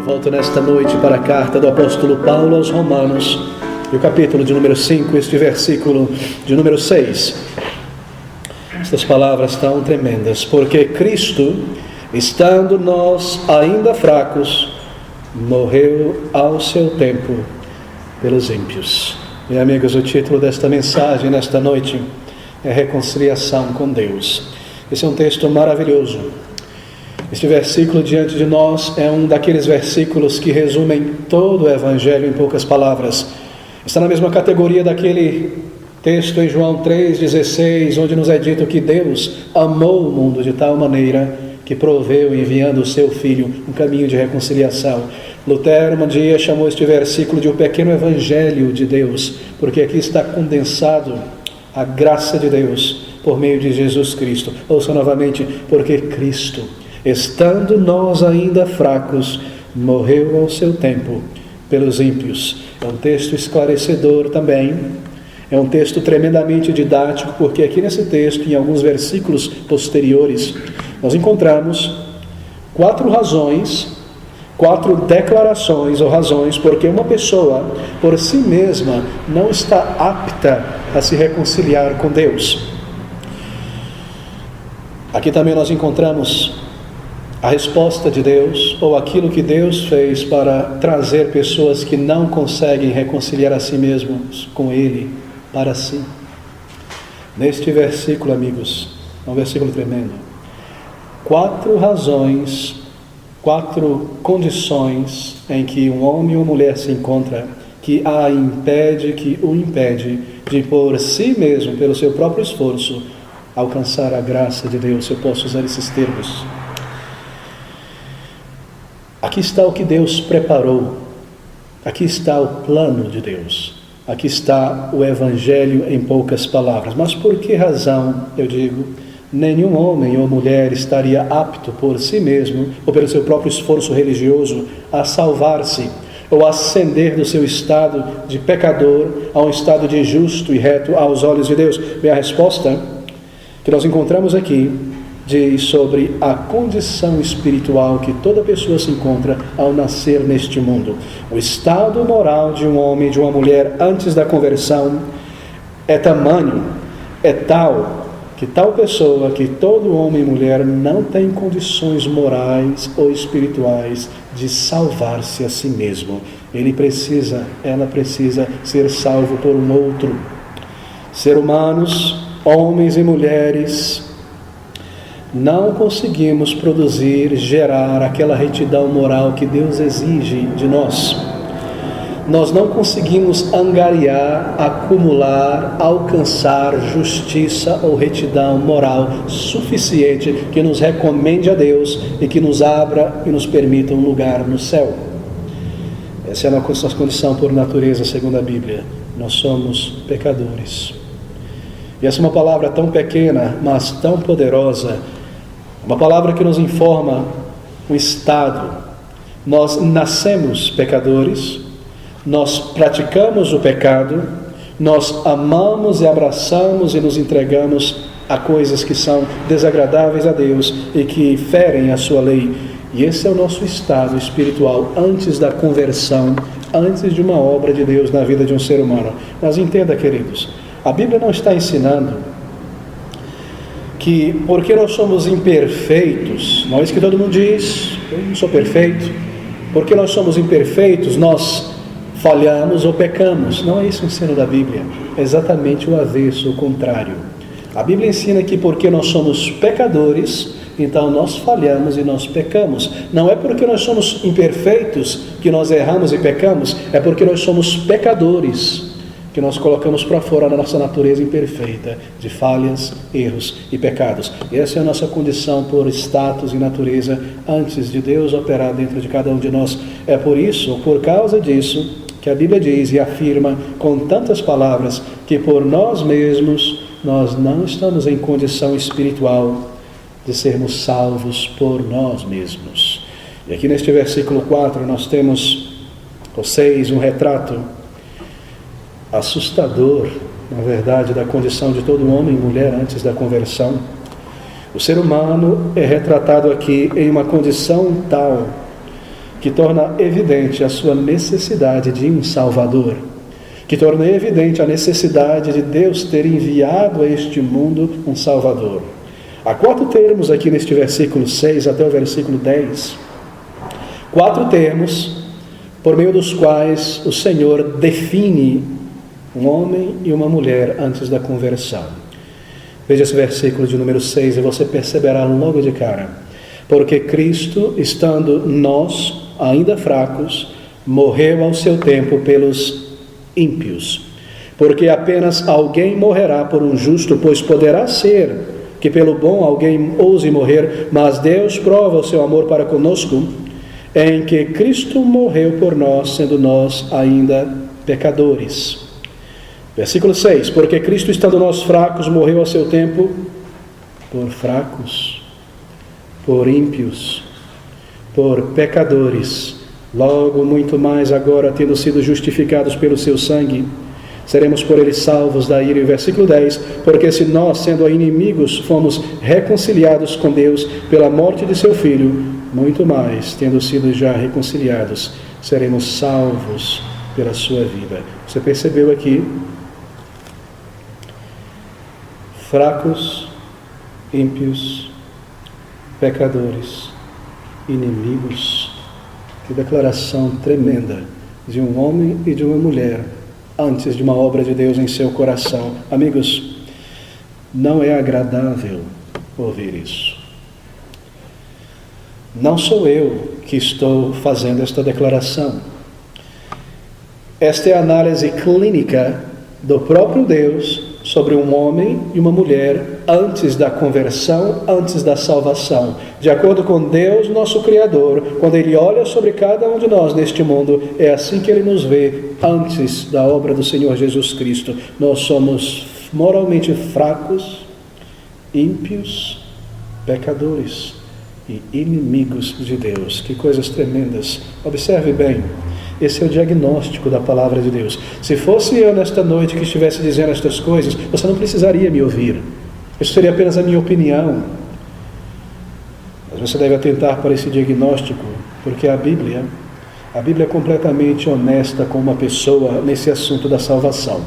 Volto nesta noite para a carta do apóstolo Paulo aos Romanos, e o capítulo de número 5, este versículo de número 6. Estas palavras tão tremendas. Porque Cristo, estando nós ainda fracos, morreu ao seu tempo pelos ímpios. Meus amigos, o título desta mensagem nesta noite é Reconciliação com Deus. Esse é um texto maravilhoso. Este versículo diante de nós é um daqueles versículos que resumem todo o Evangelho em poucas palavras. Está na mesma categoria daquele texto em João 3,16, onde nos é dito que Deus amou o mundo de tal maneira que proveu, enviando o seu Filho, um caminho de reconciliação. Lutero um dia chamou este versículo de o pequeno Evangelho de Deus, porque aqui está condensado a graça de Deus por meio de Jesus Cristo. Ouça novamente, porque Cristo, estando nós ainda fracos, morreu ao seu tempo pelos ímpios. É um texto esclarecedor também, é um texto tremendamente didático, porque aqui nesse texto, em alguns versículos posteriores, nós encontramos 4 razões, 4 declarações ou razões, porque uma pessoa, por si mesma, não está apta a se reconciliar com Deus. Aqui também nós encontramos a resposta de Deus, ou aquilo que Deus fez para trazer pessoas que não conseguem reconciliar a si mesmos com Ele, para si. Neste versículo, amigos, é um versículo tremendo. 4 razões, 4 condições em que um homem ou mulher se encontra, que o impede de por si mesmo, pelo seu próprio esforço, alcançar a graça de Deus, se eu posso usar esses termos. Aqui está o que Deus preparou, aqui está o plano de Deus, aqui está o Evangelho em poucas palavras. Mas por que razão, eu digo, nenhum homem ou mulher estaria apto por si mesmo, ou pelo seu próprio esforço religioso, a salvar-se, ou ascender do seu estado de pecador a um estado de justo e reto aos olhos de Deus? Bem, a resposta que nós encontramos aqui diz sobre a condição espiritual que toda pessoa se encontra ao nascer neste mundo. O estado moral de um homem e de uma mulher antes da conversão é tamanho, é tal, que tal pessoa, que todo homem e mulher não tem condições morais ou espirituais de salvar-se a si mesmo. Ela precisa ser salvo por um outro. Ser humanos, homens e mulheres, não conseguimos gerar aquela retidão moral que Deus exige de nós. Nós não conseguimos angariar, acumular, alcançar justiça ou retidão moral suficiente que nos recomende a Deus e que nos abra e nos permita um lugar no céu. Essa é a nossa condição por natureza, segundo a Bíblia. Nós somos pecadores. E essa é uma palavra tão pequena, mas tão poderosa, uma palavra que nos informa o estado. Nós nascemos pecadores, nós praticamos o pecado, nós amamos e abraçamos e nos entregamos a coisas que são desagradáveis a Deus e que ferem a sua lei. E esse é o nosso estado espiritual antes da conversão, antes de uma obra de Deus na vida de um ser humano. Mas entenda, queridos, a Bíblia não está ensinando que porque nós somos imperfeitos, não é isso que todo mundo diz, eu não sou perfeito, porque nós somos imperfeitos, nós falhamos ou pecamos. Não é isso o ensino da Bíblia, é exatamente o avesso, o contrário. A Bíblia ensina que porque nós somos pecadores, então nós falhamos e nós pecamos. Não é porque nós somos imperfeitos que nós erramos e pecamos, é porque nós somos pecadores que nós colocamos para fora da nossa natureza imperfeita, de falhas, erros e pecados. E essa é a nossa condição por status e natureza antes de Deus operar dentro de cada um de nós. É por isso, ou por causa disso, que a Bíblia diz e afirma com tantas palavras que por nós mesmos nós não estamos em condição espiritual de sermos salvos por nós mesmos. E aqui neste versículo 4 nós temos, ou 6, um retrato assustador, na verdade, da condição de todo homem e mulher antes da conversão. O ser humano é retratado aqui em uma condição tal que torna evidente a sua necessidade de um Salvador, que torna evidente a necessidade de Deus ter enviado a este mundo um Salvador. Há 4 termos aqui neste versículo 6 até o versículo 10. 4 termos por meio dos quais o Senhor define um homem e uma mulher antes da conversão. Veja esse versículo de número 6 e você perceberá logo de cara. Porque Cristo, estando nós ainda fracos, morreu ao seu tempo pelos ímpios. Porque apenas alguém morrerá por um justo, pois poderá ser que pelo bom alguém ouse morrer, mas Deus prova o seu amor para conosco, em que Cristo morreu por nós, sendo nós ainda pecadores. Versículo 6, porque Cristo, estando nós fracos, morreu ao seu tempo por fracos, por ímpios, por pecadores. Logo, muito mais agora, tendo sido justificados pelo seu sangue, seremos por ele salvos da ira. E versículo 10, porque se nós, sendo inimigos, fomos reconciliados com Deus pela morte de seu Filho, muito mais, tendo sido já reconciliados, seremos salvos pela sua vida. Você percebeu aqui? Fracos, ímpios, pecadores, inimigos. Que declaração tremenda de um homem e de uma mulher antes de uma obra de Deus em seu coração. Amigos, não é agradável ouvir isso. Não sou eu que estou fazendo esta declaração. Esta é a análise clínica do próprio Deus sobre um homem e uma mulher antes da conversão, antes da salvação. De acordo com Deus, nosso Criador, quando Ele olha sobre cada um de nós neste mundo, é assim que Ele nos vê antes da obra do Senhor Jesus Cristo. Nós somos moralmente fracos, ímpios, pecadores e inimigos de Deus. Que coisas tremendas. Observe bem. Esse é o diagnóstico da palavra de Deus. Se fosse eu nesta noite que estivesse dizendo estas coisas, você não precisaria me ouvir. Isso seria apenas a minha opinião. Mas você deve atentar para esse diagnóstico, porque a Bíblia é completamente honesta com uma pessoa nesse assunto da salvação.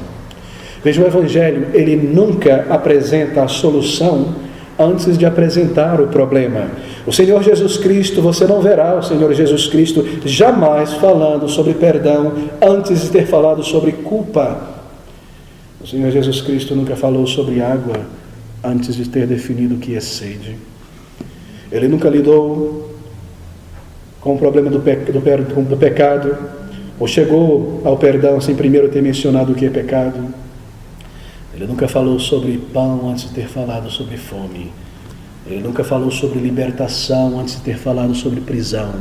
Veja, o Evangelho, ele nunca apresenta a solução antes de apresentar o problema. O Senhor Jesus Cristo, você não verá o Senhor Jesus Cristo jamais falando sobre perdão antes de ter falado sobre culpa. O Senhor Jesus Cristo nunca falou sobre água antes de ter definido o que é sede. Ele nunca lidou com o problema do pecado, ou chegou ao perdão sem primeiro ter mencionado o que é pecado. Ele nunca falou sobre pão antes de ter falado sobre fome. Ele nunca falou sobre libertação antes de ter falado sobre prisão.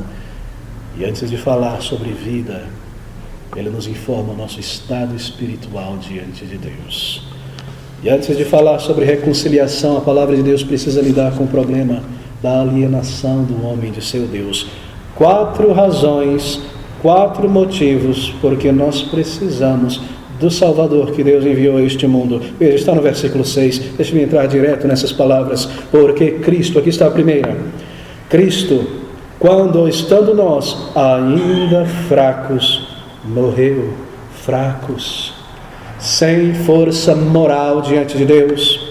E antes de falar sobre vida, Ele nos informa o nosso estado espiritual diante de Deus. E antes de falar sobre reconciliação, a palavra de Deus precisa lidar com o problema da alienação do homem de seu Deus. 4 razões, 4 motivos, porque nós precisamos do Salvador que Deus enviou a este mundo. Veja, está no versículo 6, deixe-me entrar direto nessas palavras, porque Cristo, aqui está a primeira, Cristo, quando estando nós ainda fracos, morreu, fracos, sem força moral diante de Deus,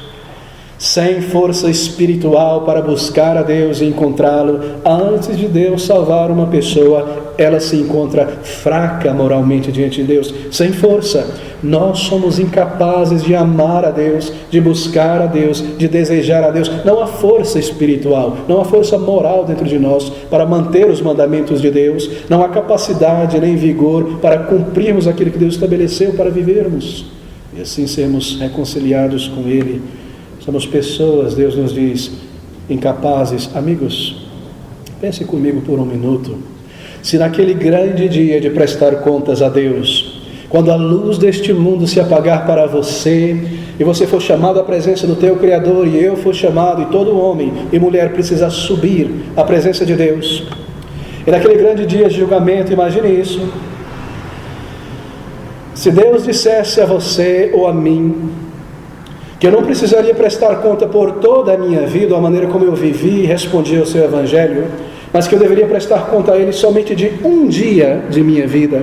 sem força espiritual para buscar a Deus e encontrá-lo. Antes de Deus salvar uma pessoa, ela se encontra fraca moralmente diante de Deus, sem força. Nós somos incapazes de amar a Deus, de buscar a Deus, de desejar a Deus. Não há força espiritual, não há força moral dentro de nós para manter os mandamentos de Deus. Não há capacidade nem vigor para cumprirmos aquilo que Deus estabeleceu para vivermos e assim sermos reconciliados com Ele. Somos pessoas, Deus nos diz, incapazes. Amigos, pense comigo por um minuto. Se naquele grande dia de prestar contas a Deus, quando a luz deste mundo se apagar para você, e você for chamado à presença do teu Criador, e eu for chamado, e todo homem e mulher precisa subir à presença de Deus, e naquele grande dia de julgamento, imagine isso, se Deus dissesse a você ou a mim, que eu não precisaria prestar conta por toda a minha vida, a maneira como eu vivi e respondi ao seu Evangelho, mas que eu deveria prestar conta a Ele somente de um dia de minha vida,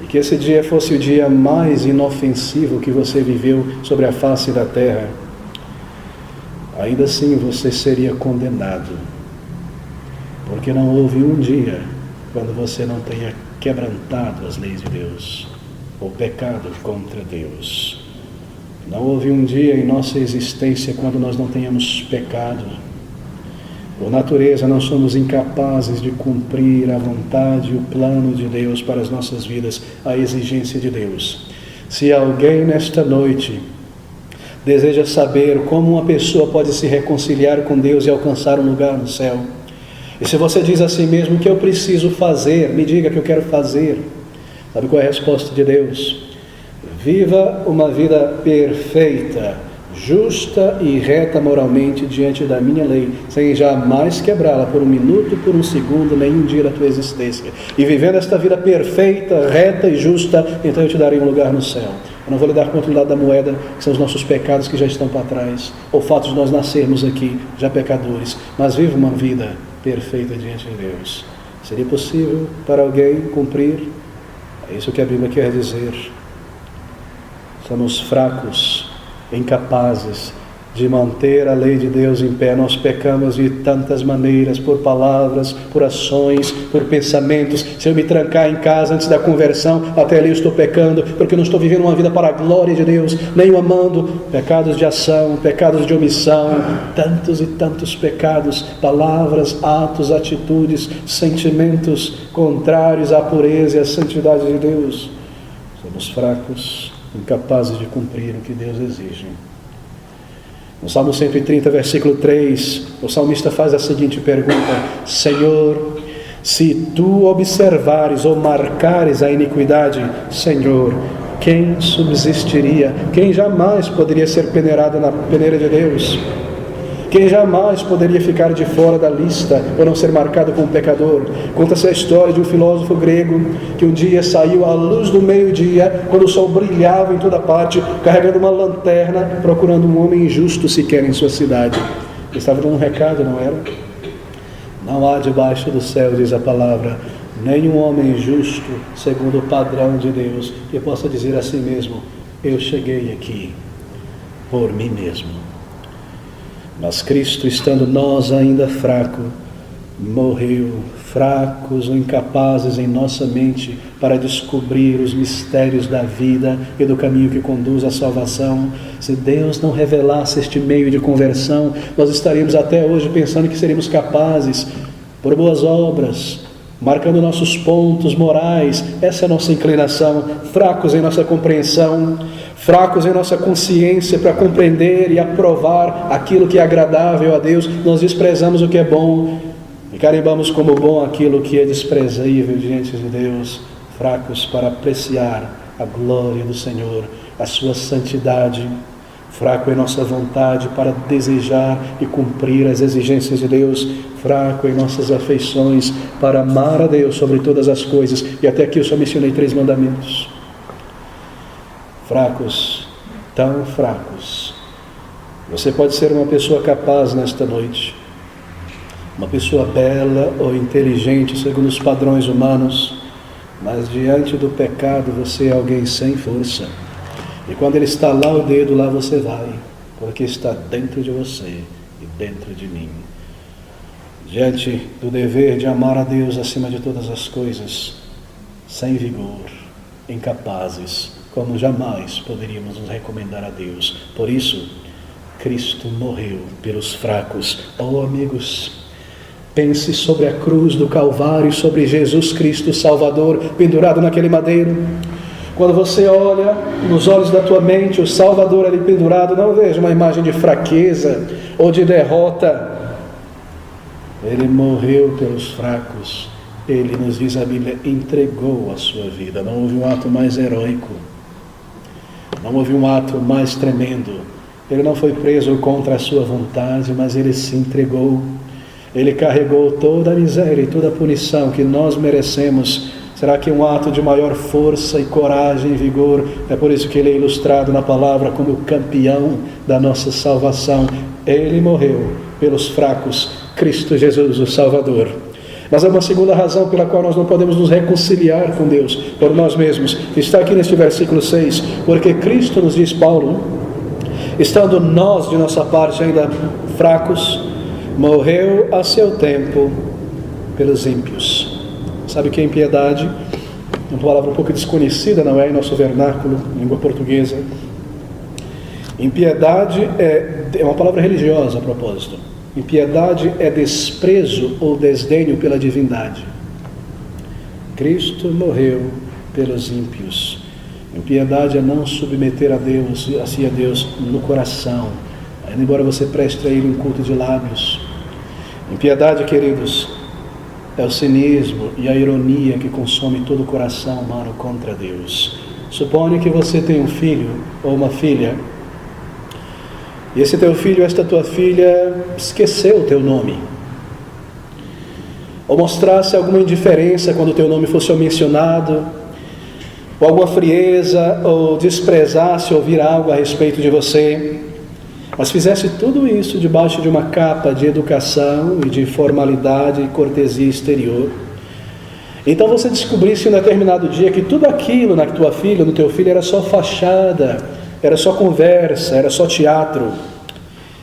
e que esse dia fosse o dia mais inofensivo que você viveu sobre a face da terra, ainda assim você seria condenado, porque não houve um dia quando você não tenha quebrantado as leis de Deus, ou pecado contra Deus. Não houve um dia em nossa existência quando nós não tenhamos pecado. Por natureza, nós somos incapazes de cumprir a vontade e o plano de Deus para as nossas vidas, a exigência de Deus. Se alguém nesta noite deseja saber como uma pessoa pode se reconciliar com Deus e alcançar um lugar no céu, e se você diz a si mesmo: o que eu preciso fazer? Me diga que eu quero fazer. Sabe qual é a resposta de Deus? Viva uma vida perfeita, justa e reta moralmente diante da minha lei, sem jamais quebrá-la por um minuto, por um segundo, nenhum dia da tua existência. E vivendo esta vida perfeita, reta e justa, então eu te darei um lugar no céu. Eu não vou lhe dar conta do lado da moeda, que são os nossos pecados que já estão para trás, ou o fato de nós nascermos aqui já pecadores, mas viva uma vida perfeita diante de Deus. Seria possível para alguém cumprir? É isso que a Bíblia quer dizer. Somos fracos, incapazes de manter a lei de Deus em pé. Nós pecamos de tantas maneiras, por palavras, por ações, por pensamentos. Se eu me trancar em casa antes da conversão, até ali eu estou pecando, porque eu não estou vivendo uma vida para a glória de Deus, nem o amando. Pecados de ação, pecados de omissão, tantos e tantos pecados, palavras, atos, atitudes, sentimentos contrários à pureza e à santidade de Deus. Somos fracos, incapazes de cumprir o que Deus exige. No Salmo 130, versículo 3, o salmista faz a seguinte pergunta: Senhor, se tu observares ou marcares a iniquidade, Senhor, quem subsistiria? Quem jamais poderia ser peneirado na peneira de Deus? Quem jamais poderia ficar de fora da lista ou não ser marcado como pecador? Conta-se a história de um filósofo grego que um dia saiu à luz do meio-dia, quando o sol brilhava em toda parte, carregando uma lanterna, procurando um homem injusto sequer em sua cidade. Ele estava dando um recado, não era? Não há debaixo do céu, diz a palavra, nenhum homem justo, segundo o padrão de Deus, que possa dizer a si mesmo: eu cheguei aqui por mim mesmo. Mas Cristo, estando nós ainda fracos, morreu, fracos ou incapazes em nossa mente para descobrir os mistérios da vida e do caminho que conduz à salvação. Se Deus não revelasse este meio de conversão, nós estaríamos até hoje pensando que seríamos capazes, por boas obras, marcando nossos pontos morais. Essa é a nossa inclinação, fracos em nossa compreensão, fracos em nossa consciência para compreender e aprovar aquilo que é agradável a Deus. Nós desprezamos o que é bom e carimbamos como bom aquilo que é desprezível diante de Deus. Fracos para apreciar a glória do Senhor, a sua santidade. Fraco em nossa vontade para desejar e cumprir as exigências de Deus. Fraco em nossas afeições para amar a Deus sobre todas as coisas. E até aqui eu só mencionei 3 mandamentos. Fracos, tão fracos. Você pode ser uma pessoa capaz nesta noite, uma pessoa bela ou inteligente segundo os padrões humanos, mas diante do pecado você é alguém sem força. E quando ele estalar o dedo, lá você vai, porque está dentro de você e dentro de mim. Diante do dever de amar a Deus acima de todas as coisas, sem vigor, incapazes, como jamais poderíamos nos recomendar a Deus. Por isso, Cristo morreu pelos fracos. Oh, amigos, pense sobre a cruz do Calvário, sobre Jesus Cristo Salvador, pendurado naquele madeiro. Quando você olha nos olhos da tua mente, o Salvador ali pendurado, não veja uma imagem de fraqueza ou de derrota. Ele morreu pelos fracos. Ele, nos diz a Bíblia, entregou a sua vida. Não houve um ato mais heróico. Não houve um ato mais tremendo. Ele não foi preso contra a sua vontade, mas ele se entregou. Ele carregou toda a miséria e toda a punição que nós merecemos. Será que um ato de maior força e coragem e vigor? É por isso que ele é ilustrado na palavra como o campeão da nossa salvação. Ele morreu pelos fracos Cristo Jesus, o Salvador. Mas há uma segunda razão pela qual nós não podemos nos reconciliar com Deus por nós mesmos. Está aqui neste versículo 6. Porque Cristo, nos diz Paulo, estando nós de nossa parte ainda fracos, morreu a seu tempo pelos ímpios. Sabe o que é impiedade? Uma palavra um pouco desconhecida, não é? Em nosso vernáculo, língua portuguesa. Impiedade é uma palavra religiosa a propósito. Impiedade é desprezo ou desdenho pela divindade. Cristo morreu pelos ímpios. Impiedade é não submeter a Deus, assim a Deus no coração, ainda embora você preste a Ele um culto de lábios. Impiedade, queridos, é o cinismo e a ironia que consome todo o coração humano contra Deus. Suponha que você tem um filho ou uma filha, e esse teu filho, esta tua filha, esqueceu o teu nome, ou mostrasse alguma indiferença quando o teu nome fosse mencionado, ou alguma frieza, ou desprezasse ouvir algo a respeito de você, mas fizesse tudo isso debaixo de uma capa de educação e de formalidade e cortesia exterior. Então você descobrisse em um determinado dia que tudo aquilo na tua filha, no teu filho, era só fachada, era só conversa, era só teatro.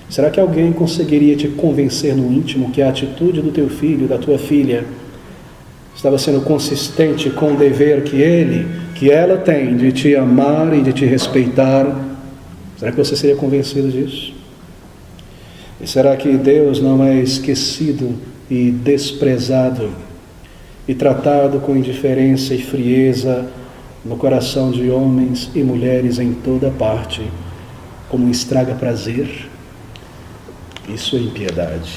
Será que alguém conseguiria te convencer no íntimo que a atitude do teu filho, da tua filha, estava sendo consistente com o dever que ela tem de te amar e de te respeitar? Será que você seria convencido disso? E será que Deus não é esquecido e desprezado e tratado com indiferença e frieza no coração de homens e mulheres em toda parte, como um estraga-prazer? Isso é impiedade.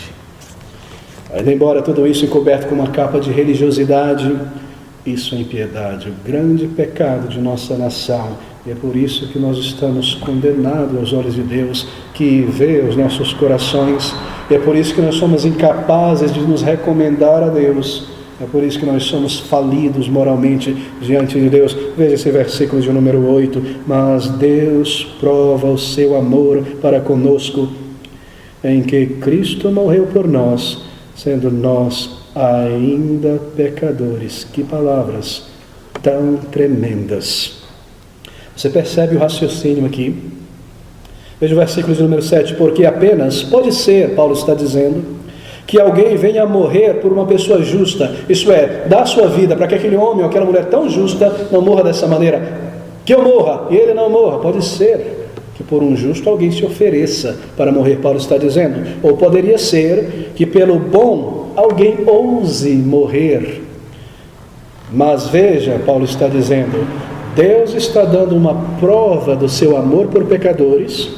Ainda embora tudo isso encoberto com uma capa de religiosidade, isso é impiedade, o grande pecado de nossa nação. E é por isso que nós estamos condenados aos olhos de Deus, que vê os nossos corações. E é por isso que nós somos incapazes de nos recomendar a Deus. É por isso que nós somos falidos moralmente diante de Deus. Veja esse versículo de número 8. Mas Deus prova o seu amor para conosco, em que Cristo morreu por nós, sendo nós ainda pecadores. Que palavras tão tremendas! Você percebe o raciocínio aqui? Veja o versículo de número 7. Porque apenas pode ser, Paulo está dizendo, que alguém venha a morrer por uma pessoa justa, isso é, dá a sua vida para que aquele homem ou aquela mulher tão justa não morra dessa maneira. Que eu morra e ele não morra. Pode ser que por um justo alguém se ofereça para morrer, Paulo está dizendo. Ou poderia ser que pelo bom alguém ouse morrer. Mas veja, Paulo está dizendo, Deus está dando uma prova do seu amor por pecadores,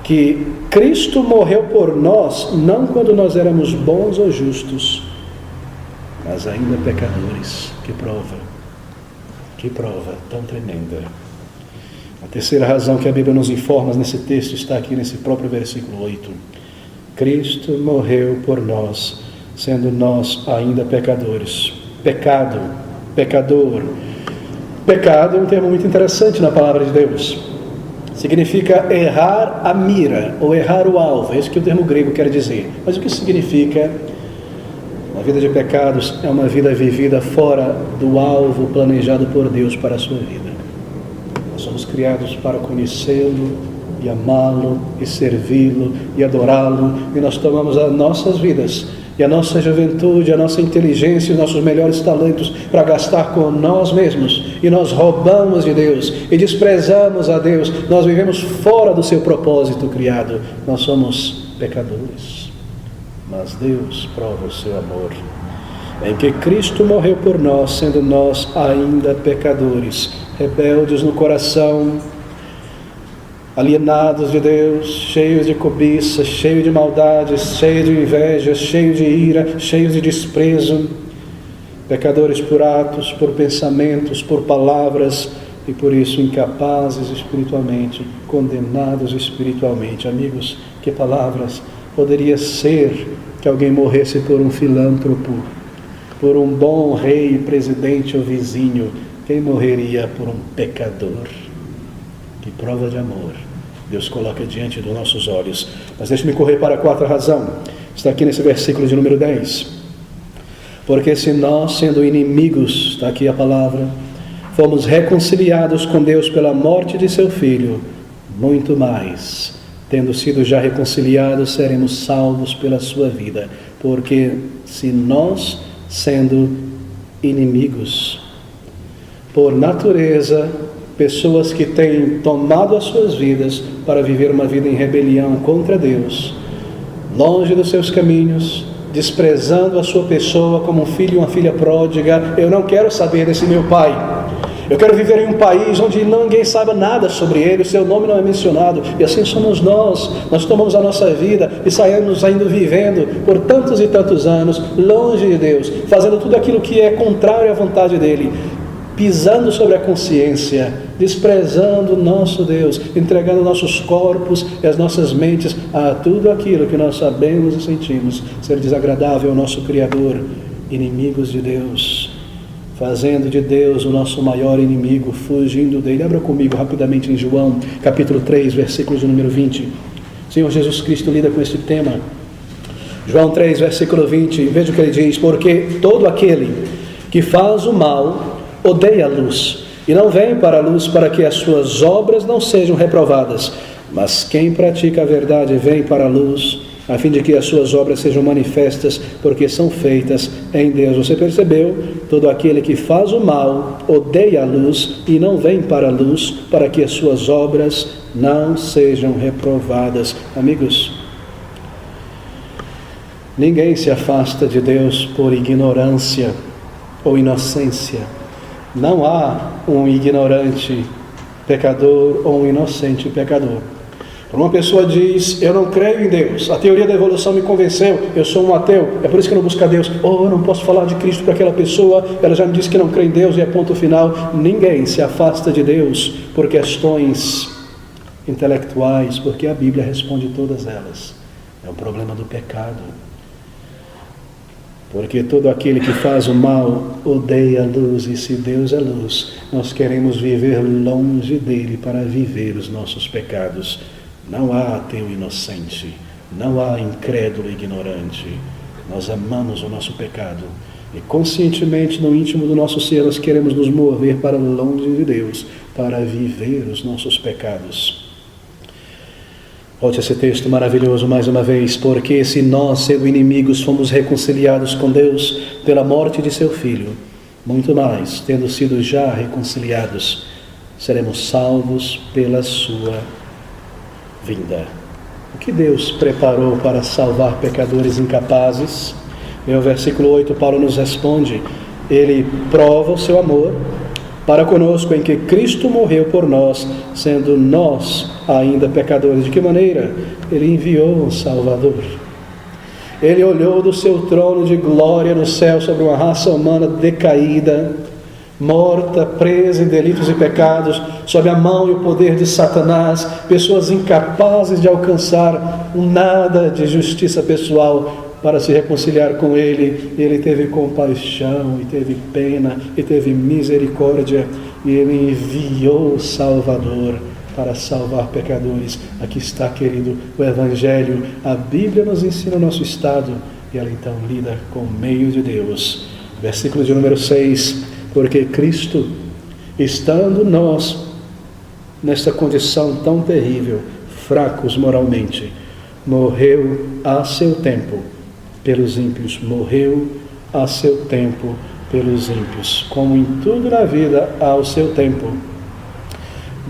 que Cristo morreu por nós, não quando nós éramos bons ou justos, mas ainda pecadores. Que prova tão tremenda. A terceira razão que a Bíblia nos informa nesse texto está aqui nesse próprio versículo 8. Cristo morreu por nós, sendo nós ainda pecadores. Pecado, pecador. Pecado é um termo muito interessante na palavra de Deus. Significa errar a mira, ou errar o alvo. É isso que o termo grego quer dizer. Mas o que significa? Uma vida de pecados é uma vida vivida fora do alvo planejado por Deus para a sua vida. Nós somos criados para conhecê-lo, e amá-lo, e servi-lo, e adorá-lo. E nós tomamos as nossas vidas, e a nossa juventude, a nossa inteligência, os nossos melhores talentos para gastar com nós mesmos. E nós roubamos de Deus e desprezamos a Deus. Nós vivemos fora do seu propósito criado. Nós somos pecadores. Mas Deus prova o seu amor, em que Cristo morreu por nós, sendo nós ainda pecadores, rebeldes no coração, alienados de Deus, cheios de cobiça, cheios de maldades, cheios de inveja, cheios de ira, cheios de desprezo, pecadores por atos, por pensamentos, por palavras, e por isso incapazes espiritualmente, condenados espiritualmente. Amigos, que palavras! Poderia ser que alguém morresse por um filântropo, por um bom rei, presidente ou vizinho. Quem morreria por um pecador? Que prova de amor! Deus coloca diante dos nossos olhos. Mas deixe-me correr para a quarta razão. Está aqui nesse versículo de número 10. Porque se nós, sendo inimigos, está aqui a palavra, fomos reconciliados com Deus pela morte de seu Filho, muito mais, tendo sido já reconciliados, seremos salvos pela sua vida. Porque se nós, sendo inimigos, por natureza, pessoas que têm tomado as suas vidas para viver uma vida em rebelião contra Deus, longe dos seus caminhos, desprezando a sua pessoa como um filho e uma filha pródiga, eu não quero saber desse meu pai. Eu quero viver em um país onde ninguém saiba nada sobre ele, o seu nome não é mencionado. E assim somos nós. Nós tomamos a nossa vida e saímos ainda vivendo por tantos e tantos anos, longe de Deus, fazendo tudo aquilo que é contrário à vontade dele, pisando sobre a consciência, desprezando o nosso Deus, entregando nossos corpos e as nossas mentes a tudo aquilo que nós sabemos e sentimos ser desagradável ao nosso Criador, inimigos de Deus, fazendo de Deus o nosso maior inimigo, fugindo dele. Abra comigo rapidamente em João, capítulo 3, versículos de número 20. O Senhor Jesus Cristo lida com este tema. João 3, versículo 20, veja o que ele diz: porque todo aquele que faz o mal odeia a luz, e não vem para a luz para que as suas obras não sejam reprovadas. Mas quem pratica a verdade vem para a luz, a fim de que as suas obras sejam manifestas, porque são feitas em Deus. Você percebeu? Todo aquele que faz o mal odeia a luz e não vem para a luz para que as suas obras não sejam reprovadas. Amigos, ninguém se afasta de Deus por ignorância ou inocência. Não há um ignorante pecador ou um inocente pecador. Uma pessoa diz: eu não creio em Deus, a teoria da evolução me convenceu, eu sou um ateu, é por isso que eu não busco a Deus. Eu não posso falar de Cristo para aquela pessoa, ela já me disse que não crê em Deus e é ponto final. Ninguém se afasta de Deus por questões intelectuais, porque a Bíblia responde todas elas. É o problema do pecado. Porque todo aquele que faz o mal odeia a luz, e se Deus é luz, nós queremos viver longe dele para viver os nossos pecados. Não há ateu inocente, não há incrédulo ignorante. Nós amamos o nosso pecado e conscientemente no íntimo do nosso ser nós queremos nos mover para longe de Deus, para viver os nossos pecados. Volte esse texto maravilhoso mais uma vez. Porque se nós, sendo inimigos, fomos reconciliados com Deus pela morte de seu Filho, muito mais, tendo sido já reconciliados, seremos salvos pela sua vinda. O que Deus preparou para salvar pecadores incapazes? No versículo 8, Paulo nos responde: ele prova o seu amor para conosco em que Cristo morreu por nós, sendo nós ainda pecadores. De que maneira? Ele enviou um Salvador. Ele olhou do seu trono de glória no céu sobre uma raça humana decaída, morta, presa em delitos e pecados, sob a mão e o poder de Satanás, pessoas incapazes de alcançar nada de justiça pessoal para se reconciliar com Ele. Ele teve compaixão, e teve pena, e teve misericórdia, e Ele enviou o Salvador para salvar pecadores. Aqui está, querido, o Evangelho. A Bíblia nos ensina o nosso estado, e ela então lida com o meio de Deus. Versículo de número 6: porque Cristo, estando nós nesta condição tão terrível, fracos moralmente, morreu a seu tempo pelos ímpios. Morreu a seu tempo pelos ímpios. Como em tudo na vida há o seu tempo,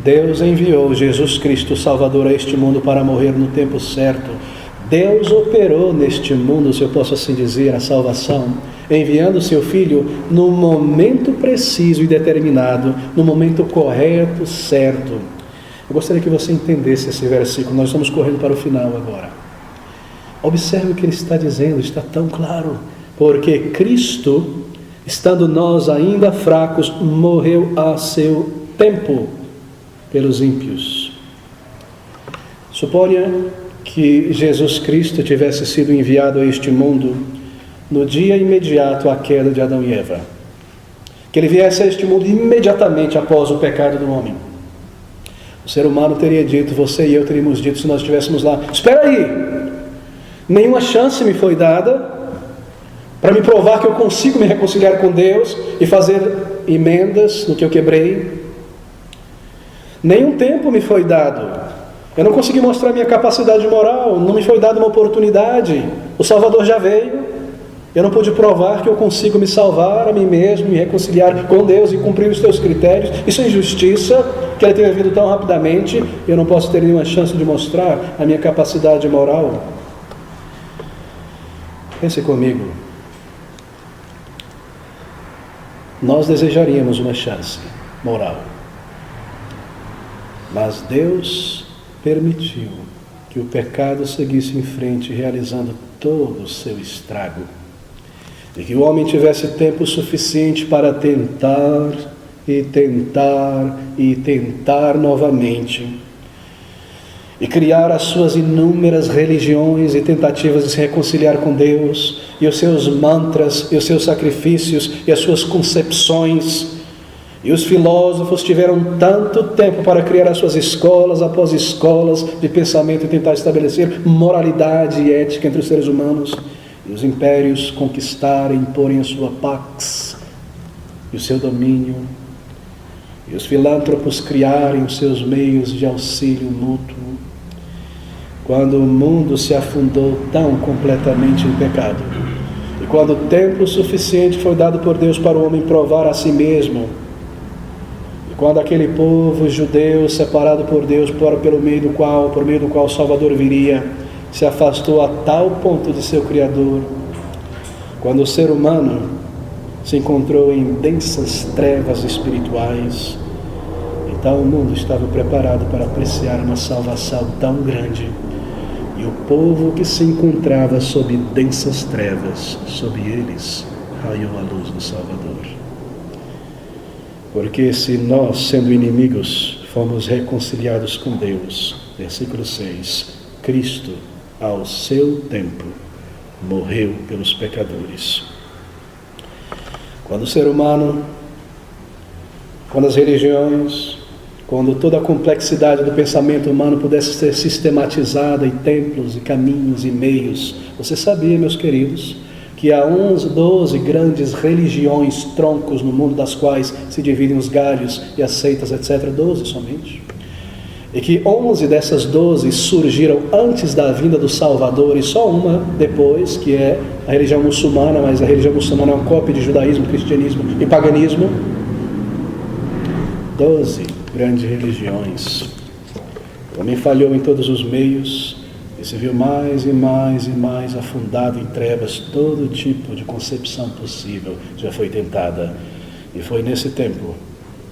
Deus enviou Jesus Cristo, Salvador, a este mundo para morrer no tempo certo. Deus operou neste mundo, se eu posso assim dizer, a salvação, enviando seu Filho no momento preciso e determinado, no momento correto, certo. Eu gostaria que você entendesse esse versículo. Nós estamos correndo para o final agora. Observe o que ele está dizendo, está tão claro. Porque Cristo, estando nós ainda fracos, morreu a seu tempo pelos ímpios. Suponha que Jesus Cristo tivesse sido enviado a este mundo no dia imediato à queda de Adão e Eva. Que ele viesse a este mundo imediatamente após o pecado do homem. O ser humano teria dito, você e eu teríamos dito se nós estivéssemos lá: espera aí, nenhuma chance me foi dada para me provar que eu consigo me reconciliar com Deus e fazer emendas no que eu quebrei. Nenhum tempo me foi dado. Eu não consegui mostrar minha capacidade moral, não me foi dada uma oportunidade. O Salvador já veio. Eu não pude provar que eu consigo me salvar a mim mesmo, me reconciliar com Deus e cumprir os teus critérios. Isso é injustiça, que ele tenha vindo tão rapidamente. Eu não posso ter nenhuma chance de mostrar a minha capacidade moral. Pense comigo. Nós desejaríamos uma chance moral. Mas Deus permitiu que o pecado seguisse em frente, realizando todo o seu estrago. E que o homem tivesse tempo suficiente para tentar e tentar e tentar novamente. E criar as suas inúmeras religiões e tentativas de se reconciliar com Deus, e os seus mantras, e os seus sacrifícios, e as suas concepções. E os filósofos tiveram tanto tempo para criar as suas escolas após escolas de pensamento e tentar estabelecer moralidade e ética entre os seres humanos. E os impérios conquistarem, imporem a sua pax e o seu domínio. E os filântropos criarem os seus meios de auxílio mútuo. Quando o mundo se afundou tão completamente em pecado. E quando tempo suficiente foi dado por Deus para o homem provar a si mesmo. Quando aquele povo judeu separado por Deus por meio do qual o Salvador viria, se afastou a tal ponto de seu Criador, quando o ser humano se encontrou em densas trevas espirituais, então o mundo estava preparado para apreciar uma salvação tão grande, e o povo que se encontrava sob densas trevas, sob eles raiou a luz do Salvador. Porque se nós, sendo inimigos, fomos reconciliados com Deus, versículo 6, Cristo, ao seu tempo, morreu pelos pecadores. Quando o ser humano, quando as religiões, quando toda a complexidade do pensamento humano pudesse ser sistematizada em templos e caminhos e meios, você sabia, meus queridos, que há 12 grandes religiões, troncos no mundo, das quais se dividem os galhos e as seitas, etc. 12 somente. E que 11 dessas 12 surgiram antes da vinda do Salvador, e só uma depois, que é a religião muçulmana, mas a religião muçulmana é uma cópia de judaísmo, cristianismo e paganismo. 12 grandes religiões. O homem falhou em todos os meios, e se viu mais e mais e mais afundado em trevas. Todo tipo de concepção possível já foi tentada. E foi nesse tempo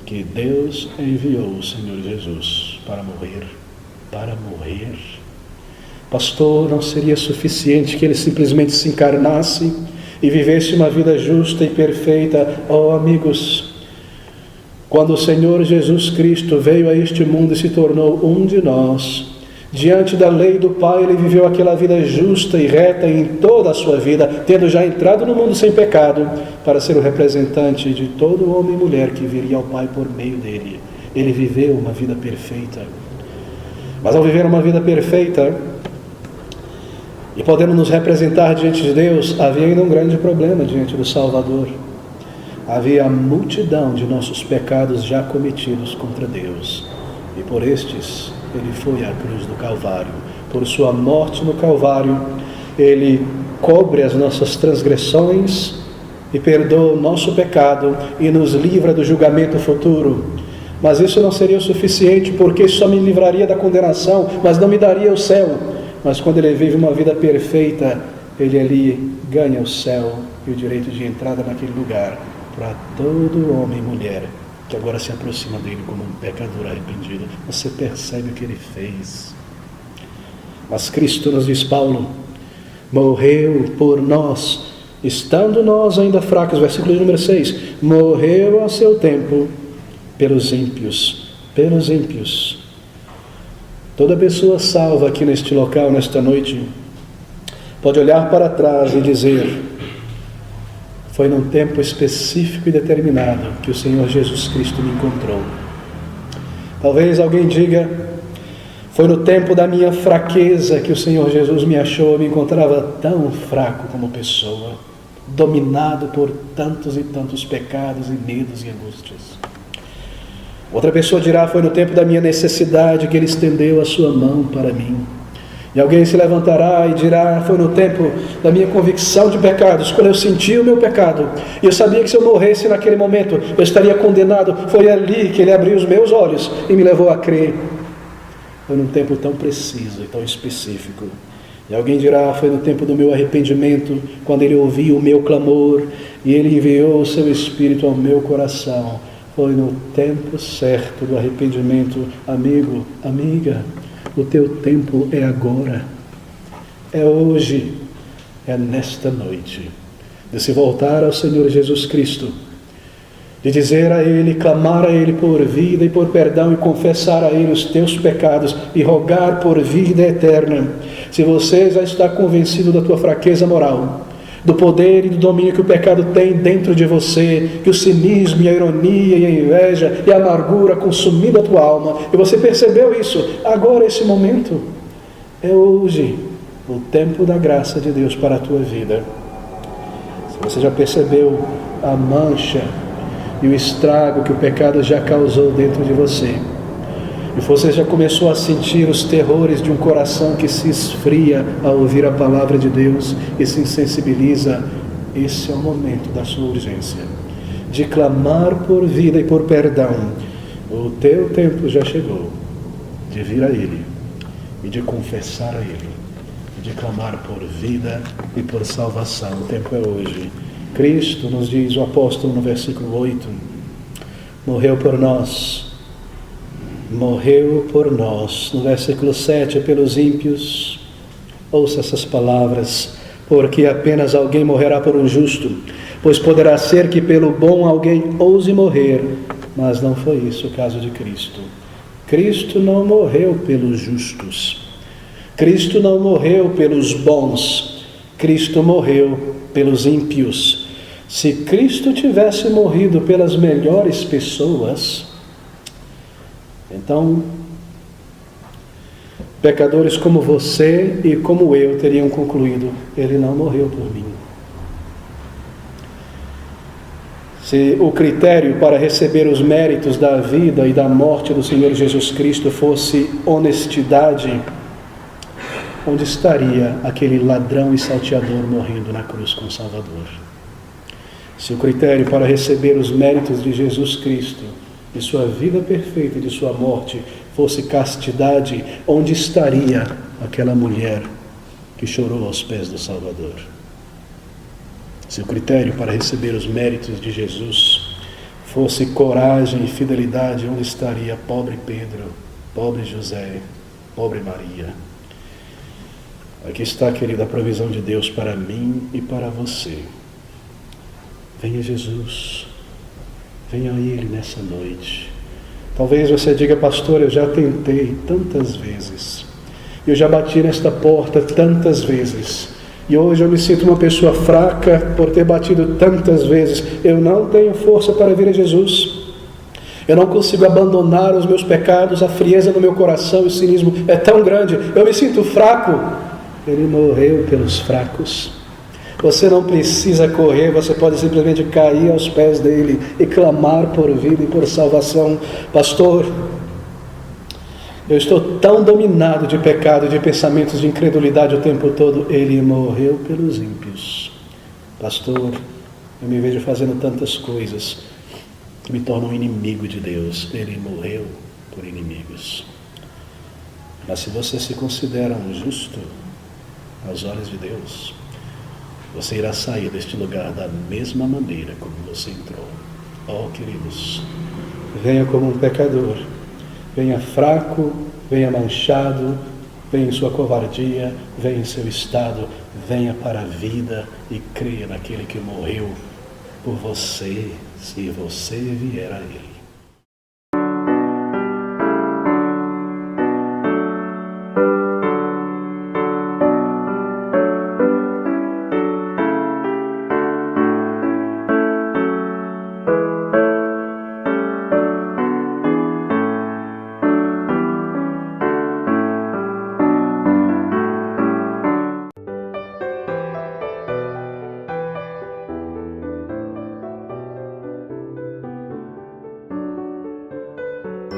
que Deus enviou o Senhor Jesus para morrer. Para morrer. Pastor, não seria suficiente que ele simplesmente se encarnasse e vivesse uma vida justa e perfeita? Oh, amigos, quando o Senhor Jesus Cristo veio a este mundo e se tornou um de nós, diante da lei do Pai, ele viveu aquela vida justa e reta em toda a sua vida, tendo já entrado no mundo sem pecado, para ser o representante de todo homem e mulher que viria ao Pai por meio dele. Ele viveu uma vida perfeita. Mas ao viver uma vida perfeita, e podendo nos representar diante de Deus, havia ainda um grande problema diante do Salvador. Havia a multidão de nossos pecados já cometidos contra Deus. E por estes ele foi à cruz do Calvário. Por sua morte no Calvário, ele cobre as nossas transgressões e perdoa o nosso pecado e nos livra do julgamento futuro. Mas isso não seria o suficiente, porque isso só me livraria da condenação, mas não me daria o céu. Mas quando ele vive uma vida perfeita, ele ali ganha o céu e o direito de entrada naquele lugar para todo homem e mulher que agora se aproxima dele como um pecador arrependido. Você percebe o que ele fez. Mas Cristo, nos diz Paulo, morreu por nós, estando nós ainda fracos. Versículo número 6. Morreu a seu tempo pelos ímpios. Pelos ímpios. Toda pessoa salva aqui neste local, nesta noite, pode olhar para trás e dizer: foi num tempo específico e determinado que o Senhor Jesus Cristo me encontrou. Talvez alguém diga: foi no tempo da minha fraqueza que o Senhor Jesus me achou. Eu me encontrava tão fraco como pessoa, dominado por tantos e tantos pecados e medos e angústias. Outra pessoa dirá: foi no tempo da minha necessidade que Ele estendeu a sua mão para mim. E alguém se levantará e dirá: foi no tempo da minha convicção de pecados, quando eu senti o meu pecado, e eu sabia que se eu morresse naquele momento, eu estaria condenado. Foi ali que Ele abriu os meus olhos e me levou a crer. Foi num tempo tão preciso e tão específico. E alguém dirá: foi no tempo do meu arrependimento, quando Ele ouviu o meu clamor, e Ele enviou o seu Espírito ao meu coração. Foi no tempo certo do arrependimento. Amigo, amiga, o teu tempo é agora, é hoje, é nesta noite, de se voltar ao Senhor Jesus Cristo, de dizer a Ele, clamar a Ele por vida e por perdão, e confessar a Ele os teus pecados e rogar por vida eterna. Se você já está convencido da tua fraqueza moral, do poder e do domínio que o pecado tem dentro de você, que o cinismo e a ironia e a inveja e a amargura consumindo a tua alma, e você percebeu isso, agora esse momento é hoje, o tempo da graça de Deus para a tua vida. Se você já percebeu a mancha e o estrago que o pecado já causou dentro de você, e você já começou a sentir os terrores de um coração que se esfria ao ouvir a palavra de Deus e se insensibiliza, esse é o momento da sua urgência, de clamar por vida e por perdão. O teu tempo já chegou de vir a Ele e de confessar a Ele, e de clamar por vida e por salvação. O tempo é hoje. Cristo, nos diz o apóstolo no versículo 8, morreu por nós. Morreu por nós. No versículo 7, pelos ímpios. Ouça essas palavras: porque apenas alguém morrerá por um justo, pois poderá ser que pelo bom alguém ouse morrer, mas não foi isso o caso de Cristo. Cristo não morreu pelos justos, Cristo não morreu pelos bons, Cristo morreu pelos ímpios. Se Cristo tivesse morrido pelas melhores pessoas, então, pecadores como você e como eu teriam concluído: Ele não morreu por mim. Se o critério para receber os méritos da vida e da morte do Senhor Jesus Cristo fosse honestidade, onde estaria aquele ladrão e salteador morrendo na cruz com o Salvador? Se o critério para receber os méritos de Jesus Cristo, de sua vida perfeita e de sua morte, fosse castidade, onde estaria aquela mulher que chorou aos pés do Salvador? Se o critério para receber os méritos de Jesus fosse coragem e fidelidade, onde estaria pobre Pedro, pobre José, pobre Maria? Aqui está, querida, a provisão de Deus para mim e para você. Venha Jesus. Venha a Ele nessa noite. Talvez você diga: pastor, eu já tentei tantas vezes, eu já bati nesta porta tantas vezes, e hoje eu me sinto uma pessoa fraca por ter batido tantas vezes. Eu não tenho força para vir a Jesus, eu não consigo abandonar os meus pecados, a frieza no meu coração, o cinismo é tão grande, eu me sinto fraco. Ele morreu pelos fracos. Você não precisa correr, você pode simplesmente cair aos pés dele e clamar por vida e por salvação. Pastor, eu estou tão dominado de pecado, de pensamentos de incredulidade o tempo todo. Ele morreu pelos ímpios. Pastor, eu me vejo fazendo tantas coisas que me tornam inimigo de Deus. Ele morreu por inimigos. Mas se você se considera um justo aos olhos de Deus, você irá sair deste lugar da mesma maneira como você entrou. Oh, queridos, venha como um pecador, venha fraco, venha manchado, venha em sua covardia, venha em seu estado, venha para a vida e creia naquele que morreu por você, se você vier a Ele.